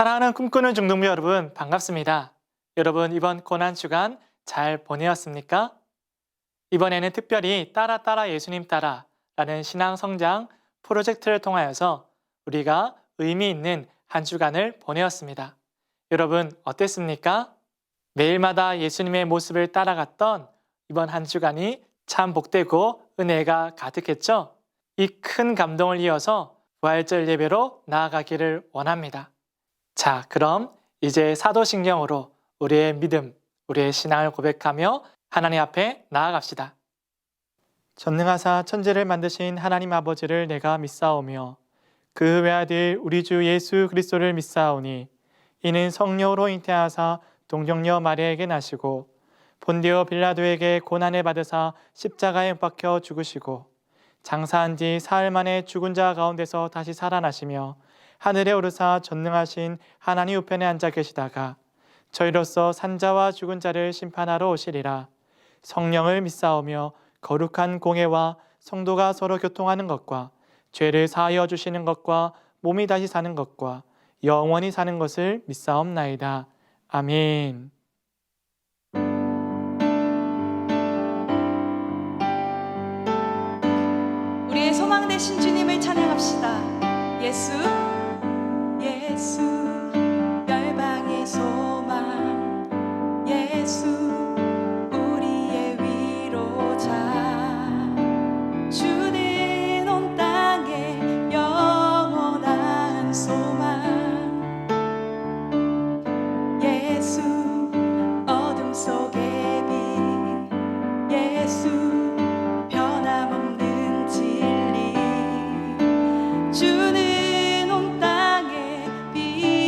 사랑하는 꿈꾸는 중등부 여러분, 반갑습니다. 여러분, 이번 고난주간 잘 보내었습니까? 이번에는 특별히 따라 예수님 따라 라는 신앙성장 프로젝트를 통하여서 우리가 의미 있는 한 주간을 보내었습니다. 여러분, 어땠습니까? 매일마다 예수님의 모습을 따라갔던 이번 한 주간이 참 복되고 은혜가 가득했죠? 이 큰 감동을 이어서 부활절 예배로 나아가기를 원합니다. 자, 그럼 이제 사도신경으로 우리의 믿음, 우리의 신앙을 고백하며 하나님 앞에 나아갑시다. 전능하사 천지를 만드신 하나님 아버지를 내가 믿사오며 그 외아들 우리 주 예수 그리스도를 믿사오니 이는 성령으로 잉태하사 동정녀 마리아에게 나시고 본디오 빌라도에게 고난을 받으사 십자가에 못 박혀 죽으시고 장사한 지 사흘 만에 죽은 자 가운데서 다시 살아나시며 하늘에 오르사 전능하신 하나님 우편에 앉아 계시다가 저희로서 산자와 죽은 자를 심판하러 오시리라. 성령을 믿사오며 거룩한 공회와 성도가 서로 교통하는 것과 죄를 사하여 주시는 것과 몸이 다시 사는 것과 영원히 사는 것을 믿사옵나이다. 아멘. 우리의 소망 되신 주님을 찬양합시다. 예수 열방의 소망, 예수 우리의 위로자, 주는 온 땅에 영원한 소망, 예수 어둠 속의 빛, 예수 변함없는 진리, 주는 온 땅의 빛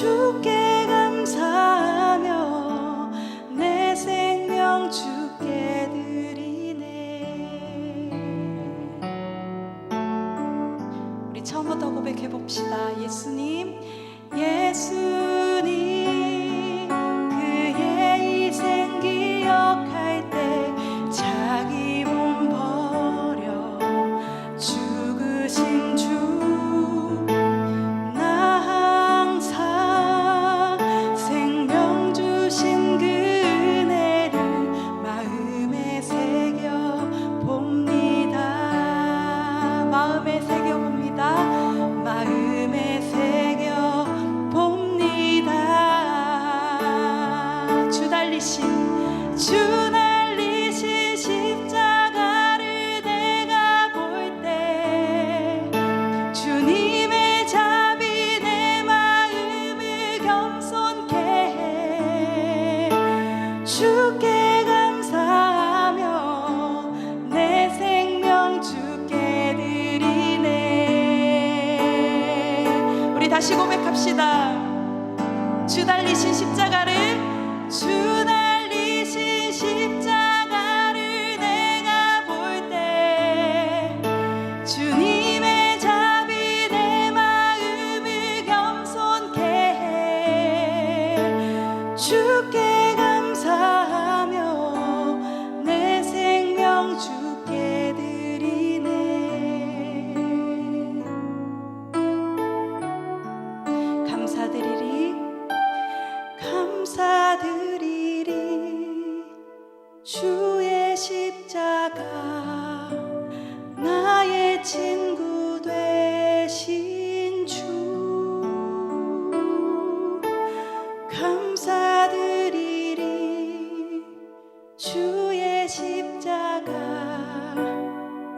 주께 감사하며 내 생명 주께 드리네. 우리 처음부터 고백해 봅시다. 예수님, 예수님, 그의 희생 기억할 때 자기 몸 버려 죽으신 주, 나 항상 생명 주신 그 은혜를 마음에 새겨 봅니다. 마음에 새겨 봅니다. 마음에 새겨 봅니다. 주 달리신 십자가를 내가 볼 때 주님의 자비 내 마음을 겸손케 해. 주께 감사하며 내 생명 주께 드리네. 우리 다시 고백합시다. 주 달리신 십자가를 내가 볼 때 주님의 자비 내 마음을 겸손케 해. 주께 감사하며 내 생명 주께 드리네. 감사드리리 주의 십자가 나의 친구 되신 주. 감사드리리 주의 십자가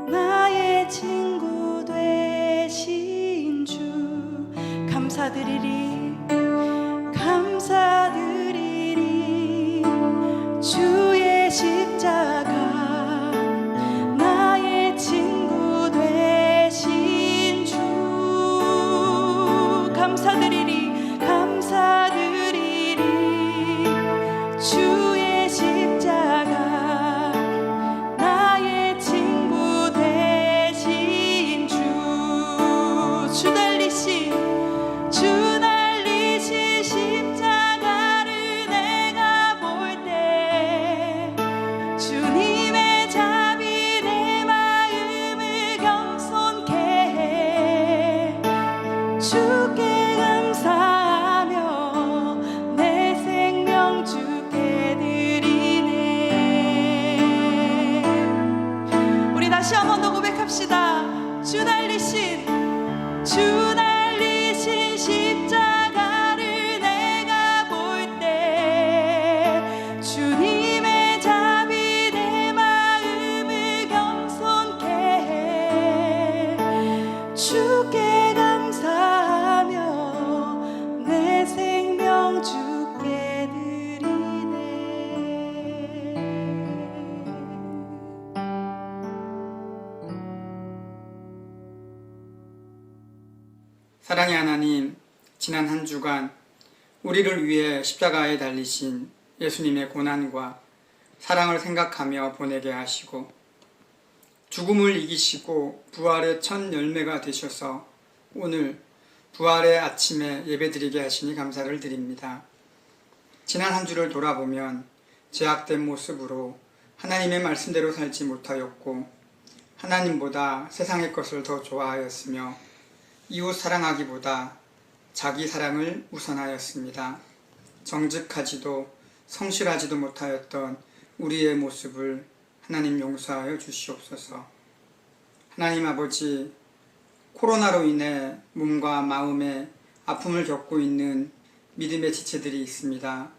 나의 친구 되신 주. 감사드리리 주의 십자가 나의 친구 되신 주. 감사드리리 주의 십자가 나의 친구 되신 주. 주 달리신 십자가를 내가 볼 때 주님의 자비 내 마음을 겸손케 해. 주께 감사하며 내 생명 주께 드리네. 우리 다시 한 번 더 고백합시다. 주 달리신 십자가를 내가 볼 때 주님의 자비 내 마음을 겸손케 해. 주께 감사하며 내 생명 주께 드리네. 사랑의 하나님, 지난 한 주간 우리를 위해 십자가에 달리신 예수님의 고난과 사랑을 생각하며 보내게 하시고 죽음을 이기시고 부활의 첫 열매가 되셔서 오늘 부활의 아침에 예배드리게 하시니 감사를 드립니다. 지난 한 주를 돌아보면 죄악된 모습으로 하나님의 말씀대로 살지 못하였고 하나님보다 세상의 것을 더 좋아하였으며 이웃 사랑하기보다 자기 사랑을 우선하였습니다. 정직하지도 성실하지도 못하였던 우리의 모습을 하나님 용서하여 주시옵소서. 하나님 아버지, 코로나로 인해 몸과 마음에 아픔을 겪고 있는 믿음의 지체들이 있습니다.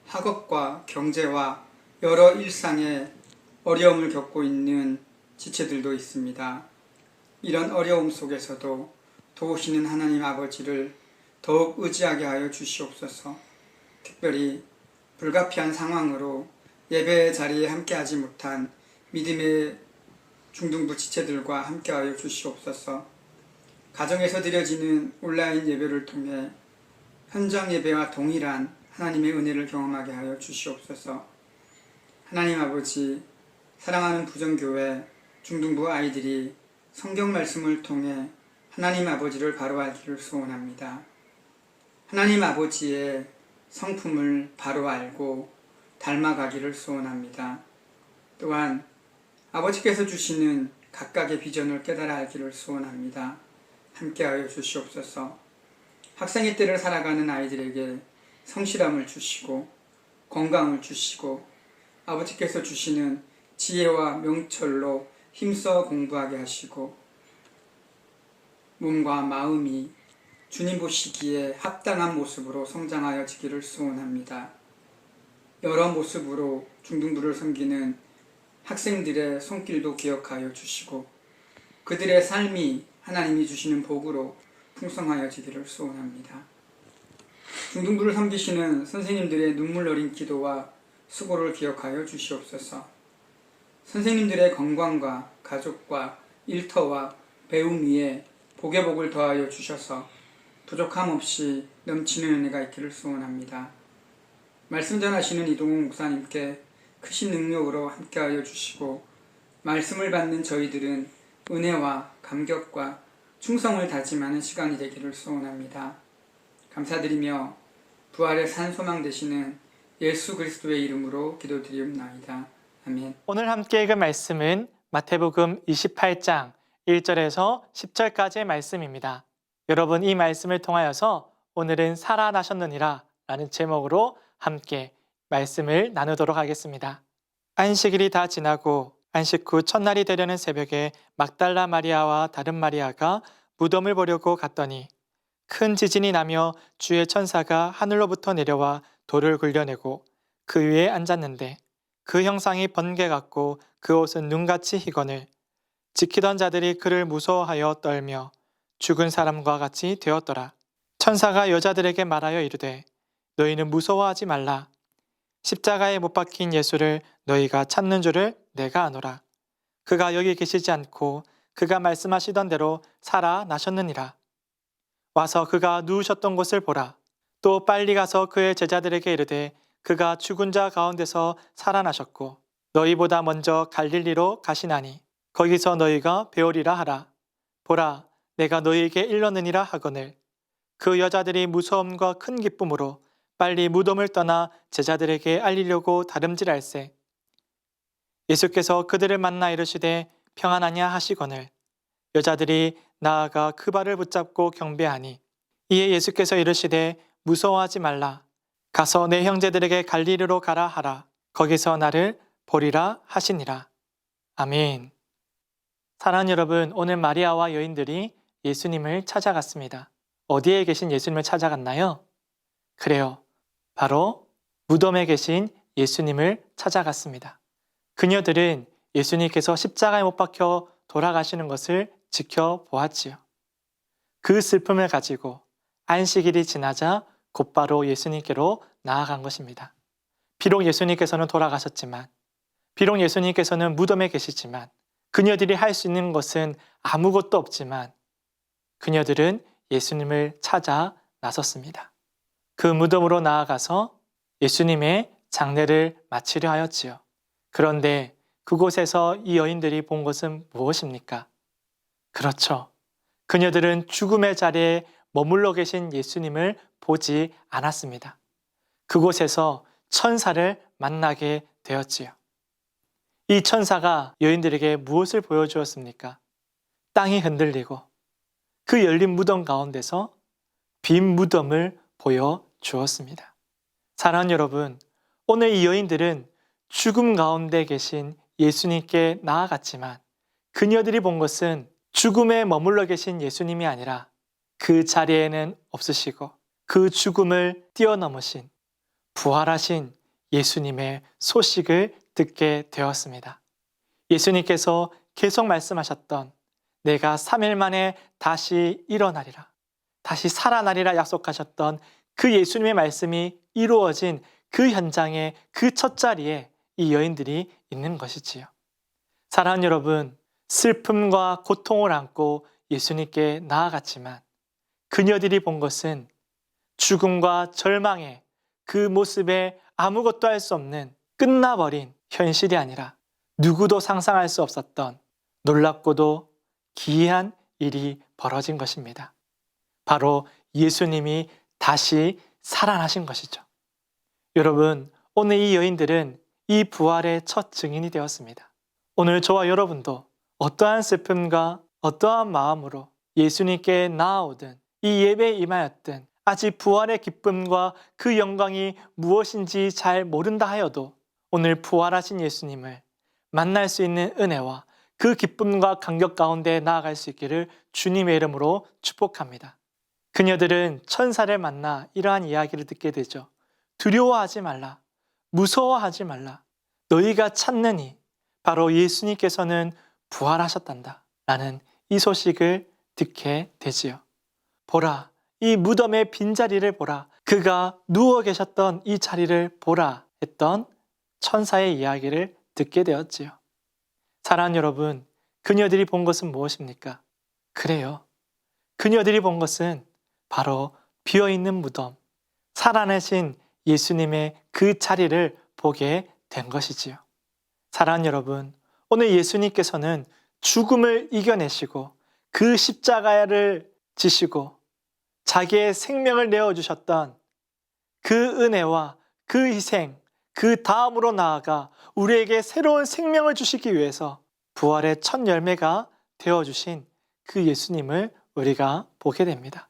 학업과 경제와 여러 일상의 어려움을 겪고 있는 지체들도 있습니다. 이런 어려움 속에서도 도우시는 하나님 아버지를 더욱 의지하게 하여 주시옵소서. 특별히 불가피한 상황으로 예배 자리에 함께하지 못한 믿음의 중등부 지체들과 함께하여 주시옵소서. 가정에서 드려지는 온라인 예배를 통해 현장 예배와 동일한 하나님의 은혜를 경험하게 하여 주시옵소서. 하나님 아버지, 사랑하는 부정교회 중등부 아이들이 성경 말씀을 통해 하나님 아버지를 바로 알기를 소원합니다. 하나님 아버지의 성품을 바로 알고 닮아가기를 소원합니다. 또한 아버지께서 주시는 각각의 비전을 깨달아 알기를 소원합니다. 함께하여 주시옵소서. 학생의 때를 살아가는 아이들에게 성실함을 주시고 건강을 주시고 아버지께서 주시는 지혜와 명철로 힘써 공부하게 하시고 몸과 마음이 주님 보시기에 합당한 모습으로 성장하여지기를 소원합니다. 여러 모습으로 중등부를 섬기는 학생들의 손길도 기억하여 주시고 그들의 삶이 하나님이 주시는 복으로 풍성하여지기를 소원합니다. 중등부를 섬기시는 선생님들의 눈물 어린 기도와 수고를 기억하여 주시옵소서. 선생님들의 건강과 가족과 일터와 배움 위에 복의 복을 더하여 주셔서 부족함 없이 넘치는 은혜가 있기를 소원합니다. 말씀 전하시는 이동욱 목사님께 크신 능력으로 함께하여 주시고 말씀을 받는 저희들은 은혜와 감격과 충성을 다짐하는 시간이 되기를 소원합니다. 감사드리며 부활의 산 소망 되시는 예수 그리스도의 이름으로 기도드리옵나이다. 아멘. 오늘 함께 읽은 말씀은 마태복음 28장 1절에서 10절까지의 말씀입니다. 여러분, 이 말씀을 통하여서 오늘은 살아나셨느니라 라는 제목으로 함께 말씀을 나누도록 하겠습니다. 안식일이 다 지나고 안식 후 첫날이 되려는 새벽에 막달라 마리아와 다른 마리아가 무덤을 보려고 갔더니 큰 지진이 나며 주의 천사가 하늘로부터 내려와 돌을 굴려내고 그 위에 앉았는데 그 형상이 번개 같고 그 옷은 눈같이 희거늘 지키던 자들이 그를 무서워하여 떨며 죽은 사람과 같이 되었더라. 천사가 여자들에게 말하여 이르되 너희는 무서워하지 말라. 십자가에 못 박힌 예수를 너희가 찾는 줄을 내가 아노라. 그가 여기 계시지 않고 그가 말씀하시던 대로 살아나셨느니라. 와서 그가 누우셨던 곳을 보라. 또 빨리 가서 그의 제자들에게 이르되 그가 죽은 자 가운데서 살아나셨고 너희보다 먼저 갈릴리로 가시나니 거기서 너희가 배우리라 하라. 보라, 내가 너희에게 일렀느니라 하거늘. 그 여자들이 무서움과 큰 기쁨으로 빨리 무덤을 떠나 제자들에게 알리려고 다름질할세. 예수께서 그들을 만나 이르시되 평안하냐 하시거늘 여자들이 나아가 그 발을 붙잡고 경배하니 이에 예수께서 이르시되 무서워하지 말라. 가서 내 형제들에게 갈릴리로 가라 하라. 거기서 나를 보리라 하시니라. 아멘. 사랑하는 여러분, 오늘 마리아와 여인들이 예수님을 찾아갔습니다. 어디에 계신 예수님을 찾아갔나요? 그래요. 바로 무덤에 계신 예수님을 찾아갔습니다. 그녀들은 예수님께서 십자가에 못 박혀 돌아가시는 것을 지켜보았지요. 그 슬픔을 가지고 안식일이 지나자 곧바로 예수님께로 나아간 것입니다. 비록 예수님께서는 돌아가셨지만, 비록 예수님께서는 무덤에 계시지만, 그녀들이 할 수 있는 것은 아무것도 없지만 그녀들은 예수님을 찾아 나섰습니다. 그 무덤으로 나아가서 예수님의 장례를 마치려 하였지요. 그런데 그곳에서 이 여인들이 본 것은 무엇입니까? 그렇죠. 그녀들은 죽음의 자리에 머물러 계신 예수님을 보지 않았습니다. 그곳에서 천사를 만나게 되었지요. 이 천사가 여인들에게 무엇을 보여주었습니까? 땅이 흔들리고 그 열린 무덤 가운데서 빈 무덤을 보여주었습니다. 사랑하는 여러분, 오늘 이 여인들은 죽음 가운데 계신 예수님께 나아갔지만 그녀들이 본 것은 죽음에 머물러 계신 예수님이 아니라 그 자리에는 없으시고 그 죽음을 뛰어넘으신 부활하신 예수님의 소식을 듣게 되었습니다. 예수님께서 계속 말씀하셨던 내가 3일 만에 다시 일어나리라, 다시 살아나리라 약속하셨던 그 예수님의 말씀이 이루어진 그 현장에, 그 첫자리에 이 여인들이 있는 것이지요. 사랑하는 여러분, 슬픔과 고통을 안고 예수님께 나아갔지만 그녀들이 본 것은 죽음과 절망의 그 모습에 아무것도 할 수 없는 끝나버린 현실이 아니라 누구도 상상할 수 없었던 놀랍고도 기이한 일이 벌어진 것입니다. 바로 예수님이 다시 살아나신 것이죠. 여러분, 오늘 이 여인들은 이 부활의 첫 증인이 되었습니다. 오늘 저와 여러분도 어떠한 슬픔과 어떠한 마음으로 예수님께 나아오든 이 예배에 임하였든 아직 부활의 기쁨과 그 영광이 무엇인지 잘 모른다 하여도 오늘 부활하신 예수님을 만날 수 있는 은혜와 그 기쁨과 감격 가운데 나아갈 수 있기를 주님의 이름으로 축복합니다. 그녀들은 천사를 만나 이러한 이야기를 듣게 되죠. 두려워하지 말라. 무서워하지 말라. 너희가 찾느니 바로 예수님께서는 부활하셨단다. 라는 이 소식을 듣게 되지요. 보라, 이 무덤의 빈자리를 보라. 그가 누워 계셨던 이 자리를 보라 했던 천사의 이야기를 듣게 되었지요. 사랑하는 여러분, 그녀들이 본 것은 무엇입니까? 그래요. 그녀들이 본 것은 바로 비어있는 무덤, 살아내신 예수님의 그 자리를 보게 된 것이지요. 사랑하는 여러분, 오늘 예수님께서는 죽음을 이겨내시고 그 십자가를 지시고 자기의 생명을 내어주셨던 그 은혜와 그 희생, 그 다음으로 나아가 우리에게 새로운 생명을 주시기 위해서 부활의 첫 열매가 되어주신 그 예수님을 우리가 보게 됩니다.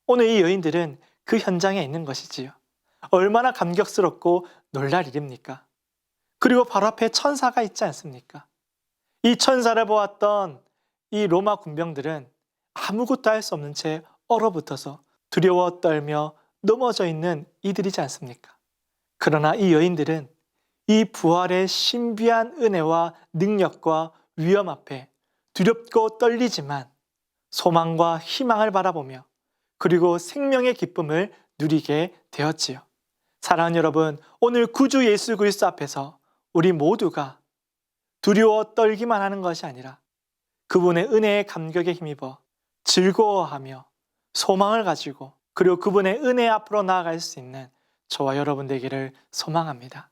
오늘 이 여인들은 그 현장에 있는 것이지요. 얼마나 감격스럽고 놀랄 일입니까? 그리고 바로 앞에 천사가 있지 않습니까? 이 천사를 보았던 이 로마 군병들은 아무것도 할 수 없는 채 얼어붙어서 두려워 떨며 넘어져 있는 이들이지 않습니까? 그러나 이 여인들은 이 부활의 신비한 은혜와 능력과 위험 앞에 두렵고 떨리지만 소망과 희망을 바라보며 그리고 생명의 기쁨을 누리게 되었지요. 사랑하는 여러분, 오늘 구주 예수 그리스도 앞에서 우리 모두가 두려워 떨기만 하는 것이 아니라 그분의 은혜의 감격에 힘입어 즐거워하며 소망을 가지고 그리고 그분의 은혜 앞으로 나아갈 수 있는 저와 여러분 되기를 소망합니다.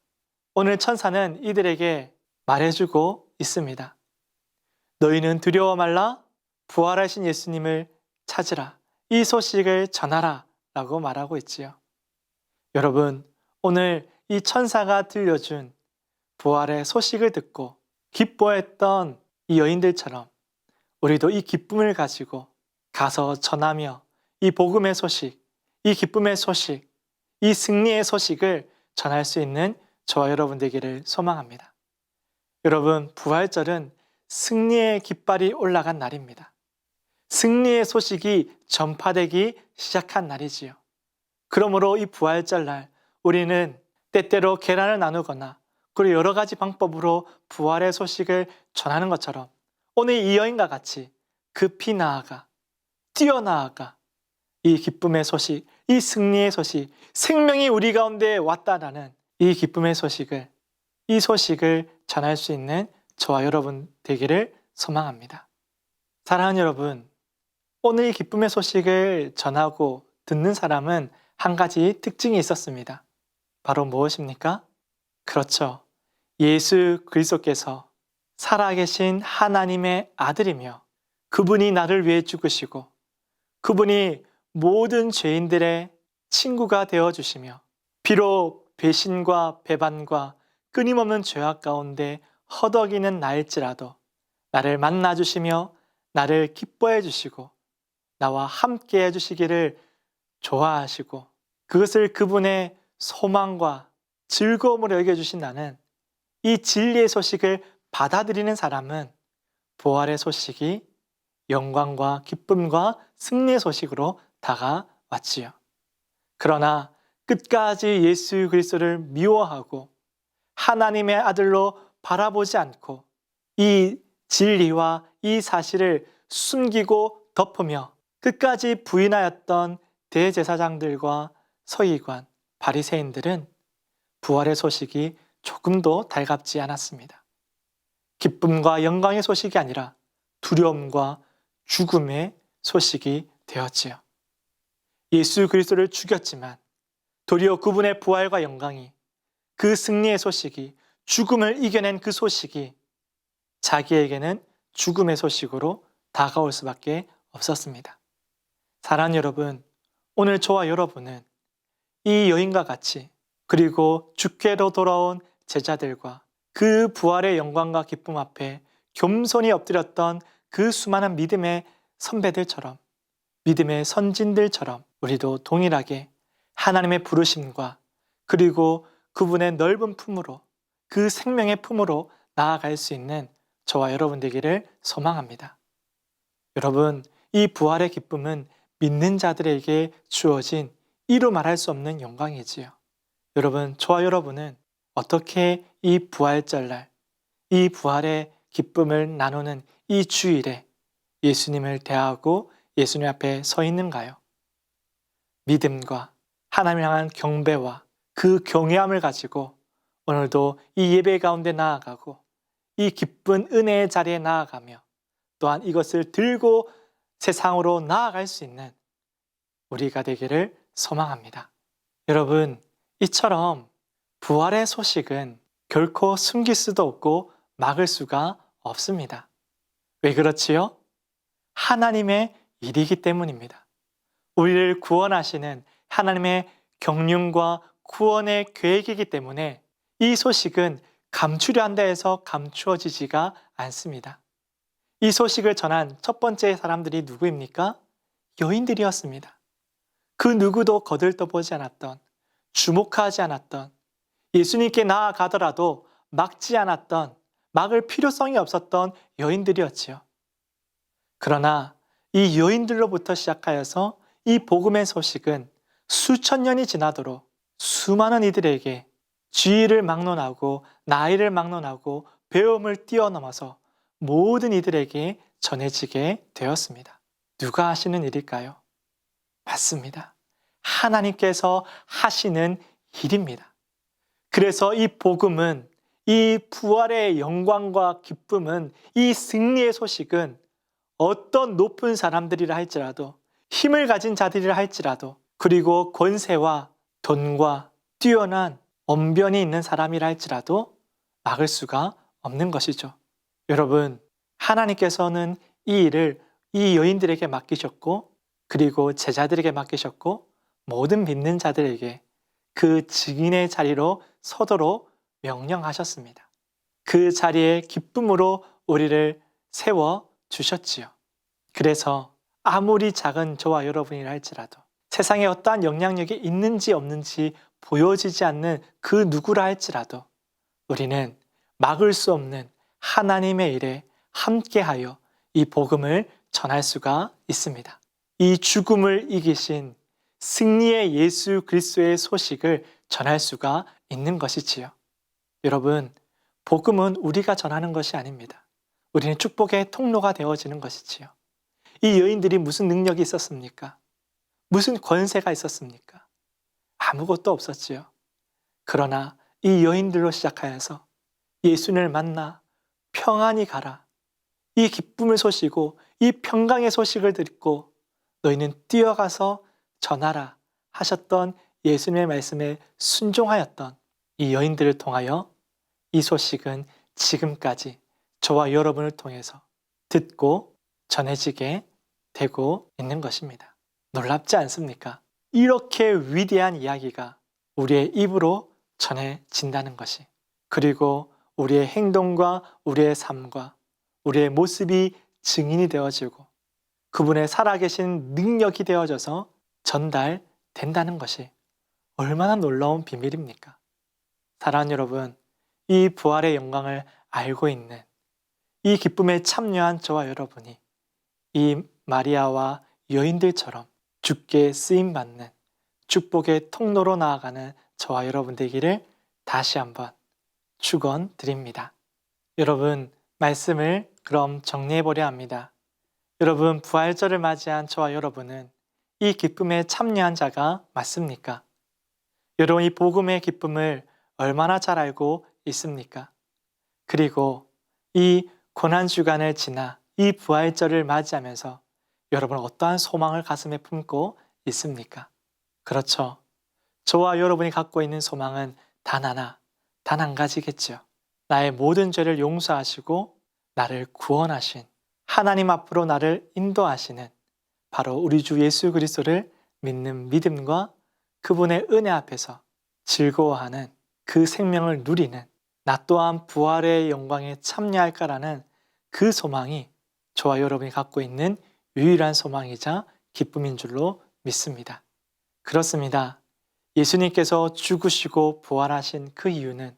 오늘 천사는 이들에게 말해주고 있습니다. 너희는 두려워 말라. 부활하신 예수님을 찾으라. 이 소식을 전하라 라고 말하고 있지요. 여러분, 오늘 이 천사가 들려준 부활의 소식을 듣고 기뻐했던 이 여인들처럼 우리도 이 기쁨을 가지고 가서 전하며 이 복음의 소식, 이 기쁨의 소식, 이 승리의 소식을 전할 수 있는 저와 여러분 되기를 소망합니다. 여러분, 부활절은 승리의 깃발이 올라간 날입니다. 승리의 소식이 전파되기 시작한 날이지요. 그러므로 이 부활절 날 우리는 때때로 계란을 나누거나 그리고 여러 가지 방법으로 부활의 소식을 전하는 것처럼 오늘 이 여인과 같이 급히 나아가 뛰어나아가 이 기쁨의 소식, 이 승리의 소식, 생명이 우리 가운데 왔다라는 이 기쁨의 소식을, 이 소식을 전할 수 있는 저와 여러분 되기를 소망합니다. 사랑하는 여러분, 오늘 이 기쁨의 소식을 전하고 듣는 사람은 한 가지 특징이 있었습니다. 바로 무엇입니까? 그렇죠. 예수 그리스도께서 살아계신 하나님의 아들이며 그분이 나를 위해 죽으시고 그분이 모든 죄인들의 친구가 되어주시며 비록 배신과 배반과 끊임없는 죄악 가운데 허덕이는 나일지라도 나를 만나주시며 나를 기뻐해 주시고 나와 함께 해주시기를 좋아하시고 그것을 그분의 소망과 즐거움으로 여겨주신 나는 이 진리의 소식을 받아들이는 사람은 부활의 소식이 영광과 기쁨과 승리의 소식으로 다가왔지요. 그러나 끝까지 예수 그리스도를 미워하고 하나님의 아들로 바라보지 않고 이 진리와 이 사실을 숨기고 덮으며 끝까지 부인하였던 대제사장들과 서기관, 바리새인들은 부활의 소식이 조금도 달갑지 않았습니다. 기쁨과 영광의 소식이 아니라 두려움과 죽음의 소식이 되었지요. 예수 그리스도를 죽였지만 도리어 그분의 부활과 영광이, 그 승리의 소식이, 죽음을 이겨낸 그 소식이 자기에게는 죽음의 소식으로 다가올 수밖에 없었습니다. 사랑하는 여러분, 오늘 저와 여러분은 이 여인과 같이, 그리고 주께로 돌아온 제자들과 그 부활의 영광과 기쁨 앞에 겸손히 엎드렸던 그 수많은 믿음의 선배들처럼, 믿음의 선진들처럼 우리도 동일하게 하나님의 부르심과 그리고 그분의 넓은 품으로, 그 생명의 품으로 나아갈 수 있는 저와 여러분 되기를 소망합니다. 여러분, 이 부활의 기쁨은 믿는 자들에게 주어진 이루 말할 수 없는 영광이지요. 여러분, 저와 여러분은 어떻게 이 부활절날, 이 부활의 기쁨을 나누는 이 주일에 예수님을 대하고 예수님 앞에 서 있는가요? 믿음과 하나님을 향한 경배와 그 경외함을 가지고 오늘도 이 예배 가운데 나아가고 이 기쁜 은혜의 자리에 나아가며 또한 이것을 들고 세상으로 나아갈 수 있는 우리가 되기를 소망합니다. 여러분, 이처럼 부활의 소식은 결코 숨길 수도 없고 막을 수가 없습니다. 왜 그렇지요? 하나님의 일이기 때문입니다. 우리를 구원하시는 하나님의 경륜과 구원의 계획이기 때문에 이 소식은 감추려 한다 해서 감추어지지가 않습니다. 이 소식을 전한 첫 번째 사람들이 누구입니까? 여인들이었습니다. 그 누구도 거들떠보지 않았던, 주목하지 않았던, 예수님께 나아가더라도 막지 않았던, 막을 필요성이 없었던 여인들이었지요. 그러나 이 여인들로부터 시작하여서 이 복음의 소식은 수천 년이 지나도록 수많은 이들에게 지위를 막론하고 나이를 막론하고 배움을 뛰어넘어서 모든 이들에게 전해지게 되었습니다. 누가 하시는 일일까요? 맞습니다. 하나님께서 하시는 일입니다. 그래서 이 복음은, 이 부활의 영광과 기쁨은, 이 승리의 소식은 어떤 높은 사람들이라 할지라도, 힘을 가진 자들이라 할지라도, 그리고 권세와 돈과 뛰어난 언변이 있는 사람이라 할지라도 막을 수가 없는 것이죠. 여러분, 하나님께서는 이 일을 이 여인들에게 맡기셨고, 그리고 제자들에게 맡기셨고, 모든 믿는 자들에게 그 증인의 자리로 서도록 명령하셨습니다. 그 자리에 기쁨으로 우리를 세워 주셨지요. 그래서 아무리 작은 저와 여러분이라 할지라도, 세상에 어떠한 영향력이 있는지 없는지 보여지지 않는 그 누구라 할지라도 우리는 막을 수 없는 하나님의 일에 함께하여 이 복음을 전할 수가 있습니다. 이 죽음을 이기신 승리의 예수 그리스도의 소식을 전할 수가 있는 것이지요. 여러분, 복음은 우리가 전하는 것이 아닙니다. 우리는 축복의 통로가 되어지는 것이지요. 이 여인들이 무슨 능력이 있었습니까? 무슨 권세가 있었습니까? 아무것도 없었지요. 그러나 이 여인들로 시작하여서 예수님을 만나 평안히 가라, 이 기쁨을 소시고 이 평강의 소식을 듣고 너희는 뛰어가서 전하라 하셨던 예수님의 말씀에 순종하였던 이 여인들을 통하여 이 소식은 지금까지 저와 여러분을 통해서 듣고 전해지게 되고 있는 것입니다. 놀랍지 않습니까? 이렇게 위대한 이야기가 우리의 입으로 전해진다는 것이, 그리고 우리의 행동과 우리의 삶과 우리의 모습이 증인이 되어지고 그분의 살아계신 능력이 되어져서 전달된다는 것이 얼마나 놀라운 비밀입니까? 사랑하는 여러분, 이 부활의 영광을 알고 있는, 이 기쁨에 참여한 저와 여러분이 이 마리아와 여인들처럼 주께 쓰임받는 축복의 통로로 나아가는 저와 여러분 되기를 다시 한번 축원드립니다. 여러분, 말씀을 그럼 정리해 보려 합니다. 여러분, 부활절을 맞이한 저와 여러분은 이 기쁨에 참여한 자가 맞습니까? 여러분, 이 복음의 기쁨을 얼마나 잘 알고 있습니까? 그리고 이 고난주간을 지나 이 부활절을 맞이하면서 여러분은 어떠한 소망을 가슴에 품고 있습니까? 그렇죠. 저와 여러분이 갖고 있는 소망은 단 하나, 단 한 가지겠죠. 나의 모든 죄를 용서하시고 나를 구원하신 하나님 앞으로 나를 인도하시는 바로 우리 주 예수 그리스도를 믿는 믿음과 그분의 은혜 앞에서 즐거워하는 그 생명을 누리는 나 또한 부활의 영광에 참여할까라는 그 소망이 저와 여러분이 갖고 있는 유일한 소망이자 기쁨인 줄로 믿습니다. 그렇습니다. 예수님께서 죽으시고 부활하신 그 이유는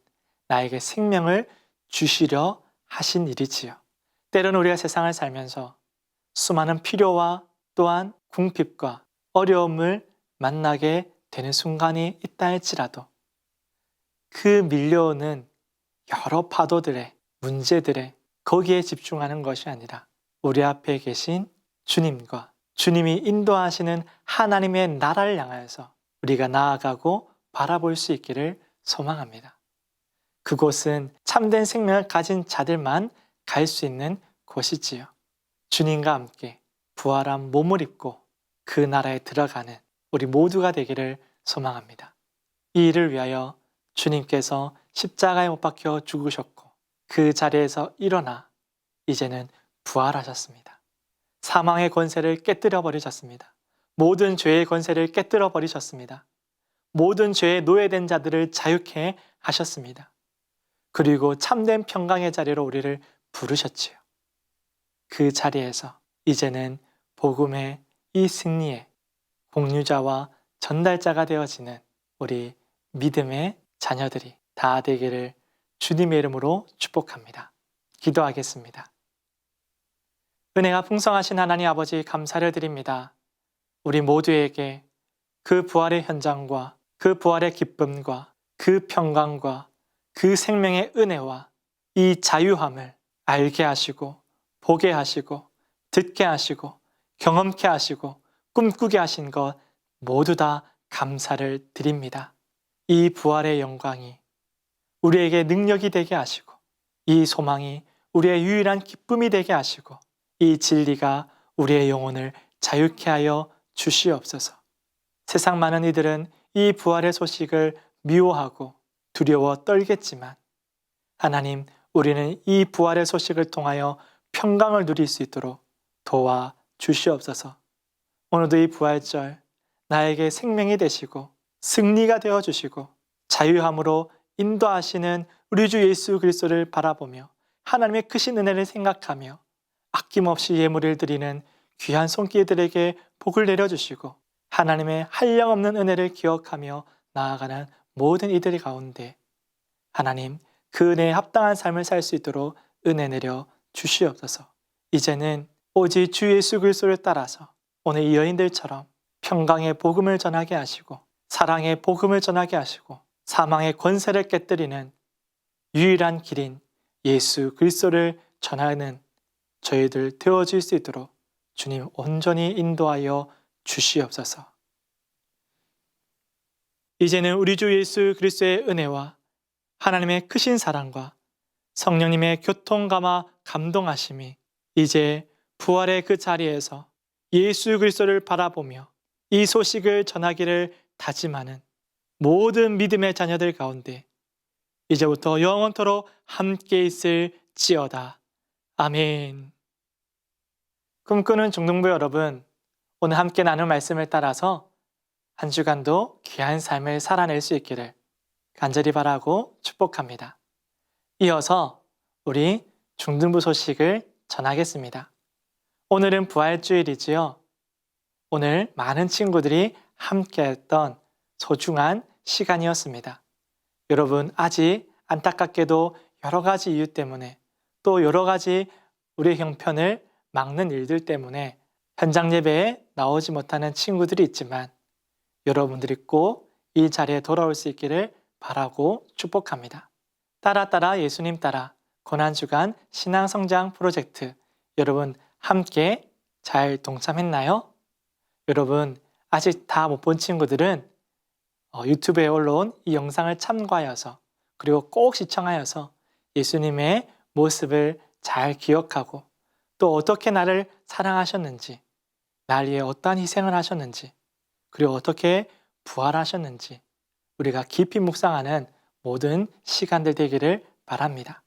나에게 생명을 주시려 하신 일이지요. 때로는 우리가 세상을 살면서 수많은 필요와 또한 궁핍과 어려움을 만나게 되는 순간이 있다 할지라도 그 밀려오는 여러 파도들의 문제들에 거기에 집중하는 것이 아니라 우리 앞에 계신 주님과 주님이 인도하시는 하나님의 나라를 향하여서 우리가 나아가고 바라볼 수 있기를 소망합니다. 그곳은 참된 생명을 가진 자들만 갈 수 있는 곳이지요. 주님과 함께 부활한 몸을 입고 그 나라에 들어가는 우리 모두가 되기를 소망합니다. 이 일을 위하여 주님께서 십자가에 못 박혀 죽으셨고 그 자리에서 일어나 이제는 부활하셨습니다. 사망의 권세를 깨뜨려 버리셨습니다. 모든 죄의 권세를 깨뜨려 버리셨습니다. 모든 죄에 노예된 자들을 자유케 하셨습니다. 그리고 참된 평강의 자리로 우리를 부르셨지요. 그 자리에서 이제는 복음의 이 승리의 공유자와 전달자가 되어지는 우리 믿음의 자녀들이 다 되기를 주님의 이름으로 축복합니다. 기도하겠습니다. 은혜가 풍성하신 하나님 아버지 감사를 드립니다. 우리 모두에게 그 부활의 현장과 그 부활의 기쁨과 그 평강과 그 생명의 은혜와 이 자유함을 알게 하시고 보게 하시고 듣게 하시고 경험케 하시고 꿈꾸게 하신 것 모두 다 감사를 드립니다. 이 부활의 영광이 우리에게 능력이 되게 하시고 이 소망이 우리의 유일한 기쁨이 되게 하시고 이 진리가 우리의 영혼을 자유케 하여 주시옵소서. 세상 많은 이들은 이 부활의 소식을 미워하고 두려워 떨겠지만 하나님, 우리는 이 부활의 소식을 통하여 평강을 누릴 수 있도록 도와 주시옵소서. 오늘도 이 부활절 나에게 생명이 되시고 승리가 되어 주시고 자유함으로 인도하시는 우리 주 예수 그리스도를 바라보며 하나님의 크신 은혜를 생각하며 아낌없이 예물을 드리는 귀한 손길들에게 복을 내려주시고 하나님의 한량없는 은혜를 기억하며 나아가는 모든 이들 가운데 하나님 그 은혜에 합당한 삶을 살 수 있도록 은혜 내려 주시옵소서. 이제는 오직 주 예수 그리스도를 따라서 오늘 이 여인들처럼 평강의 복음을 전하게 하시고 사랑의 복음을 전하게 하시고 사망의 권세를 깨뜨리는 유일한 길인 예수 그리스도를 전하는 저희들 되어질 수 있도록 주님 온전히 인도하여 주시옵소서. 이제는 우리 주 예수 그리스도의 은혜와 하나님의 크신 사랑과 성령님의 교통감화 감동하심이 이제 부활의 그 자리에서 예수 그리스도를 바라보며 이 소식을 전하기를 다짐하는 모든 믿음의 자녀들 가운데 이제부터 영원토록 함께 있을지어다. 아멘. 꿈꾸는 중등부 여러분, 오늘 함께 나눌 말씀을 따라서 한 주간도 귀한 삶을 살아낼 수 있기를 간절히 바라고 축복합니다. 이어서 우리 중등부 소식을 전하겠습니다. 오늘은 부활주일이지요. 오늘 많은 친구들이 함께했던 소중한 시간이었습니다. 여러분 아직 안타깝게도 여러 가지 이유 때문에 또 여러 가지 우리의 형편을 막는 일들 때문에 현장 예배에 나오지 못하는 친구들이 있지만 여러분들이 꼭 이 자리에 돌아올 수 있기를 바라고 축복합니다. 따라 예수님 따라 고난주간 신앙성장 프로젝트 여러분 함께 잘 동참했나요? 여러분 아직 다 못 본 친구들은 유튜브에 올라온 이 영상을 참고하여서 그리고 꼭 시청하여서 예수님의 모습을 잘 기억하고 또 어떻게 나를 사랑하셨는지 날 위해 어떠한 희생을 하셨는지 그리고 어떻게 부활하셨는지 우리가 깊이 묵상하는 모든 시간들 되기를 바랍니다.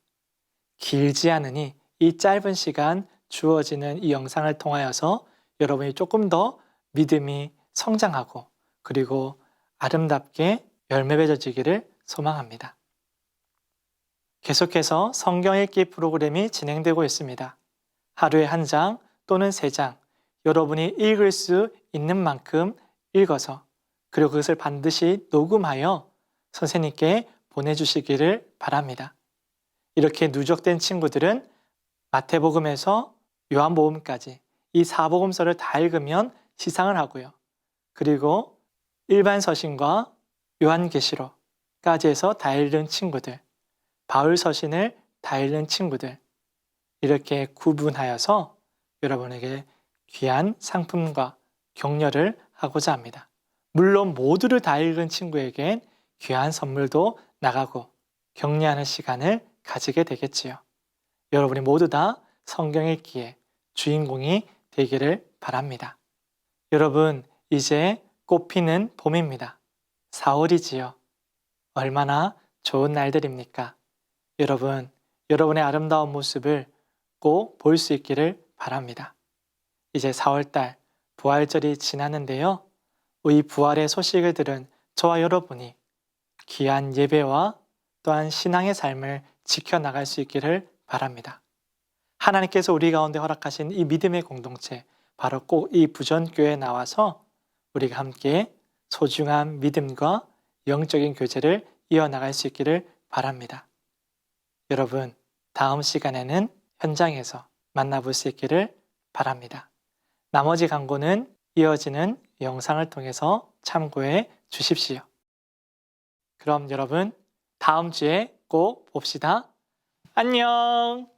길지 않으니 이 짧은 시간 주어지는 이 영상을 통하여서 여러분이 조금 더 믿음이 성장하고 그리고 아름답게 열매 맺어지기를 소망합니다. 계속해서 성경 읽기 프로그램이 진행되고 있습니다. 하루에 한 장 또는 3장 여러분이 읽을 수 있는 만큼 읽어서 그리고 그것을 반드시 녹음하여 선생님께 보내주시기를 바랍니다. 이렇게 누적된 친구들은 마태복음에서 요한복음까지 이 4복음서를 다 읽으면 시상을 하고요. 그리고 일반 서신과 요한계시록까지 해서 다 읽는 친구들, 바울 서신을 다 읽는 친구들 이렇게 구분하여서 여러분에게 귀한 상품과 격려를 하고자 합니다. 물론 모두를 다 읽은 친구에겐 귀한 선물도 나가고 격려하는 시간을 가지게 되겠지요. 여러분이 모두 다 성경 읽기에 주인공이 되기를 바랍니다. 여러분, 이제 꽃피는 봄입니다. 4월이지요. 얼마나 좋은 날들입니까? 여러분, 여러분의 아름다운 모습을 꼭 볼 수 있기를 바랍니다. 이제 4월달 부활절이 지났는데요. 이 부활의 소식을 들은 저와 여러분이 귀한 예배와 또한 신앙의 삶을 지켜나갈 수 있기를 바랍니다. 하나님께서 우리 가운데 허락하신 이 믿음의 공동체, 바로 꼭 이 부전교회에 나와서 우리가 함께 소중한 믿음과 영적인 교제를 이어나갈 수 있기를 바랍니다. 여러분, 다음 시간에는 현장에서 만나볼 수 있기를 바랍니다. 나머지 광고는 이어지는 영상을 통해서 참고해 주십시오. 그럼 여러분, 다음 주에 꼭 봅시다. 안녕!